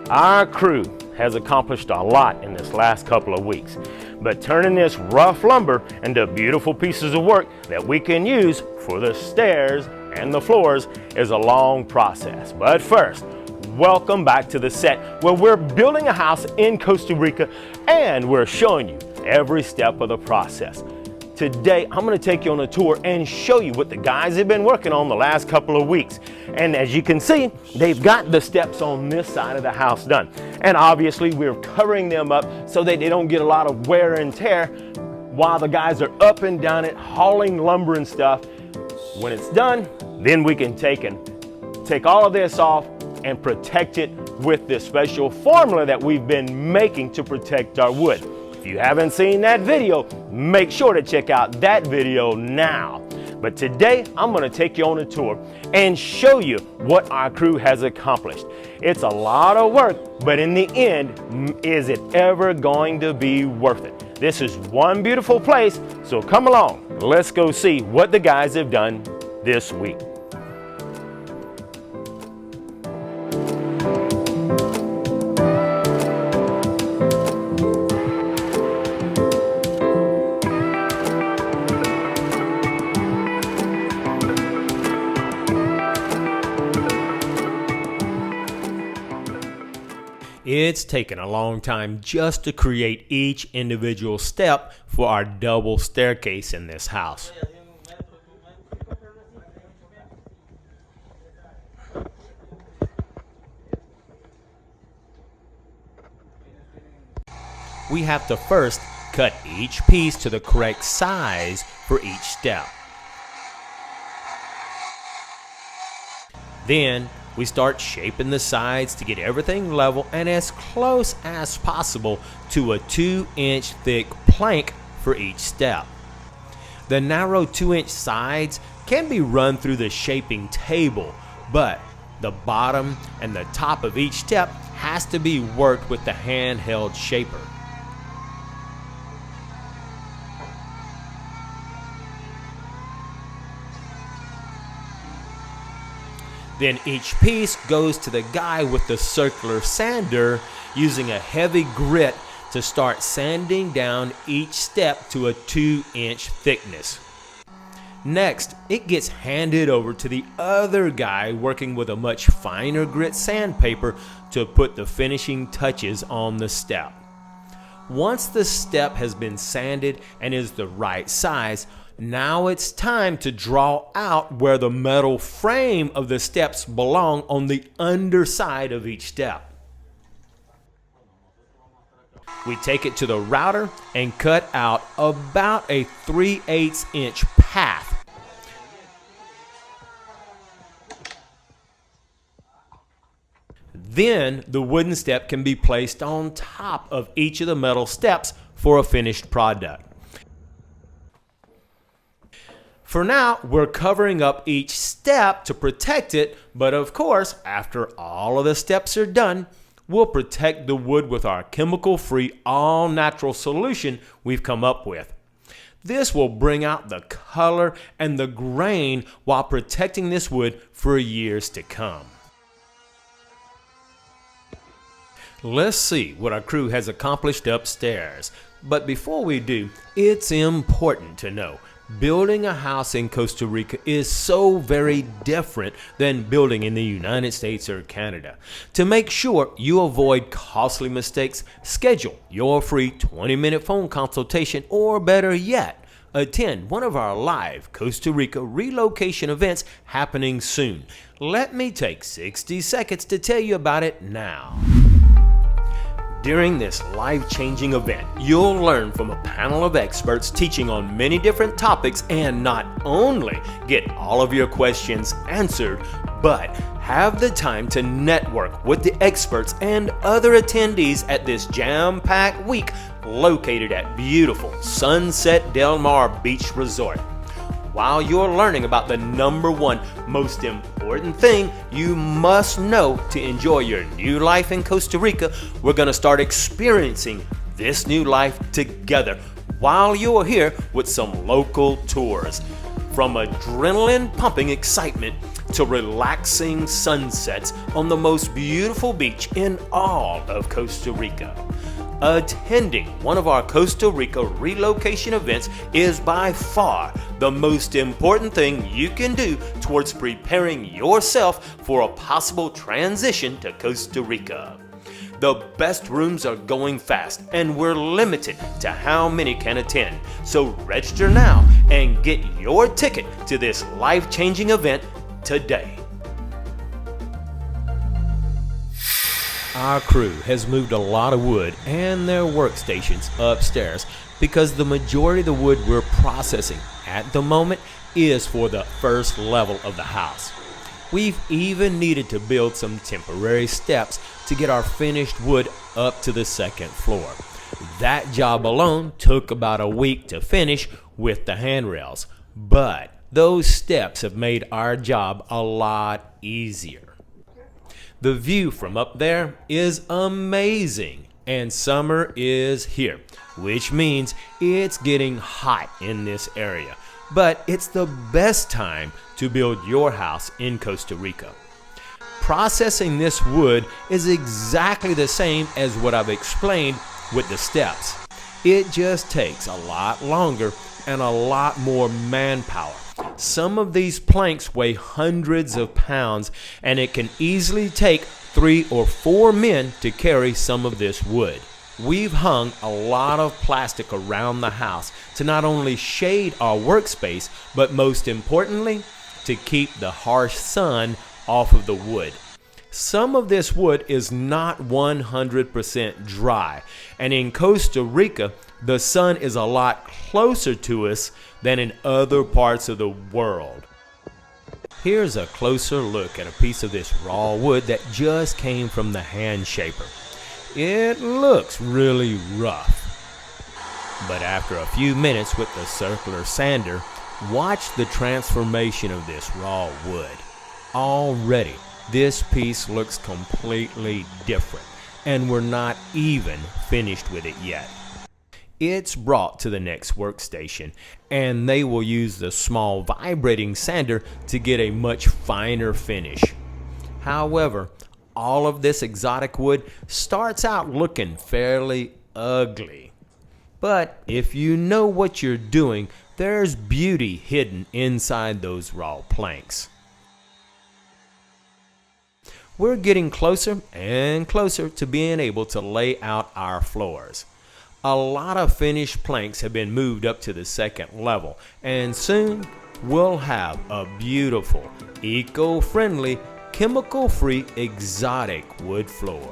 Our crew has accomplished a lot in this last couple of weeks, but turning this rough lumber into beautiful pieces of work that we can use for the stairs and the floors is a long process. But first, welcome back to the set where we're building a house in Costa Rica and we're showing you every step of the process. Today, I'm going to take you on a tour and show you what the guys have been working on the last couple of weeks. And as you can see, they've got the steps on this side of the house done. And obviously, we're covering them up so that they don't get a lot of wear and tear while the guys are up and down it, hauling lumber and stuff. When it's done, then we can take all of this off and protect it with this special formula that we've been making to protect our wood. If you haven't seen that video, make sure to check out that video now. But today, I'm going to take you on a tour and show you what our crew has accomplished. It's a lot of work, but in the end, is it ever going to be worth it? This is one beautiful place, so come along. Let's go see what the guys have done this week. It's taken a long time just to create each individual step for our double staircase in this house. We have to first cut each piece to the correct size for each step. Then we start shaping the sides to get everything level and as close as possible to a 2-inch thick plank for each step. The narrow 2-inch sides can be run through the shaping table, but the bottom and the top of each step has to be worked with the handheld shaper. Then each piece goes to the guy with the circular sander using a heavy grit to start sanding down each step to a 2-inch thickness. Next, it gets handed over to the other guy working with a much finer grit sandpaper to put the finishing touches on the step. Once the step has been sanded and is the right size, now it's time to draw out where the metal frame of the steps belong on the underside of each step. We take it to the router and cut out about a 3/8 inch path. Then the wooden step can be placed on top of each of the metal steps for a finished product. For now, we're covering up each step to protect it, but of course, after all of the steps are done, we'll protect the wood with our chemical-free, all-natural solution we've come up with. This will bring out the color and the grain while protecting this wood for years to come. Let's see what our crew has accomplished upstairs. But before we do, it's important to know building a house in Costa Rica is so very different than building in the United States or Canada. To make sure you avoid costly mistakes, schedule your free 20-minute phone consultation, or better yet, attend one of our live Costa Rica relocation events happening soon. Let me take 60 seconds to tell you about it now. During this life-changing event, you'll learn from a panel of experts teaching on many different topics and not only get all of your questions answered, but have the time to network with the experts and other attendees at this jam-packed week located at beautiful Sunset Del Mar Beach Resort. While you're learning about the #1 most important thing you must know to enjoy your new life in Costa Rica, we're going to start experiencing this new life together while you're here with some local tours. From adrenaline pumping excitement to relaxing sunsets on the most beautiful beach in all of Costa Rica. Attending one of our Costa Rica relocation events is by far the most important thing you can do towards preparing yourself for a possible transition to Costa Rica. The best rooms are going fast and we're limited to how many can attend, so register now and get your ticket to this life-changing event today. Our crew has moved a lot of wood and their workstations upstairs because the majority of the wood we're processing at the moment is for the first level of the house. We've even needed to build some temporary steps to get our finished wood up to the second floor. That job alone took about a week to finish with the handrails, but those steps have made our job a lot easier. The view from up there is amazing, and summer is here, which means it's getting hot in this area. But it's the best time to build your house in Costa Rica. Processing this wood is exactly the same as what I've explained with the steps. It just takes a lot longer and a lot more manpower. Some of these planks weigh hundreds of pounds, and it can easily take 3 or 4 men to carry some of this wood. We've hung a lot of plastic around the house to not only shade our workspace, but most importantly, to keep the harsh sun off of the wood. Some of this wood is not 100% dry, and in Costa Rica, the sun is a lot closer to us than in other parts of the world. Here's a closer look at a piece of this raw wood that just came from the hand shaper. It looks really rough. But after a few minutes with the circular sander, watch the transformation of this raw wood. Already, this piece looks completely different, and we're not even finished with it yet. It's brought to the next workstation, and they will use the small vibrating sander to get a much finer finish. However, all of this exotic wood starts out looking fairly ugly. But if you know what you're doing, there's beauty hidden inside those raw planks. We're getting closer and closer to being able to lay out our floors. A lot of finished planks have been moved up to the second level, and soon we'll have a beautiful, eco-friendly, chemical-free exotic wood floor.